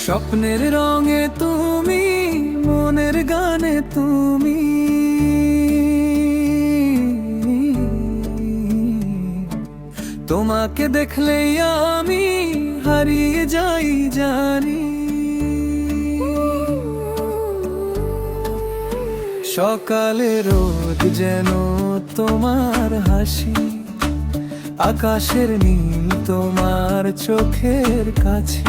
স্বপ্নের রঙে তুমি, মনের গানে তুমি, তোমাকে দেখলেই আমি হারিয়ে যাই জানি। সকালে রোদ যেন তোমার হাসি, আকাশের নীল তোমার চোখের কাছে,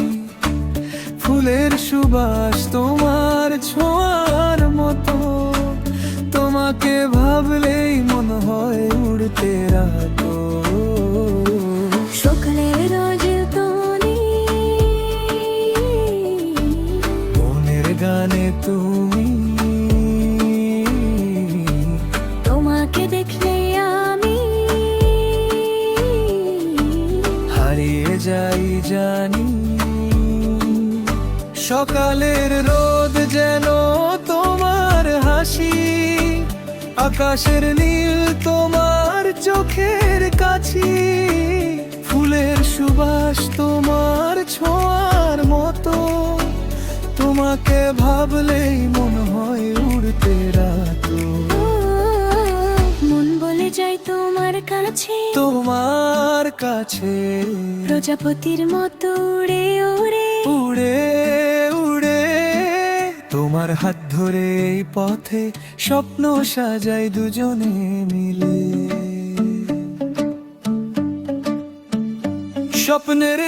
ফুলের সুবাস তোমার ছোঁয়ার মতো, তোমাকে ভাবলেই মনে হয় উড়তে রাখো। সকালের রোজের তুমি, মনের গানে তুমি, তোমাকে দেখলে আমি হারিয়ে যাই জানি। সকালের রোদ যেন তোমার হাসি, আকাশের নীল তোমার চোখের কাছে, ফুলের সুবাস তোমার ছোঁয়ার মতো, তোমাকে ভাবলেই মনে হয় উড়তে রাখো। মন বলে যাই তোমার কাছে, তোমার কাছে প্রজাপতির মতো উড়ে উড়ে উড়ে উড়ে, তোমার হাত ধরে এই পথে স্বপ্ন সাজাই দুজনে মিলে। স্বপ্নের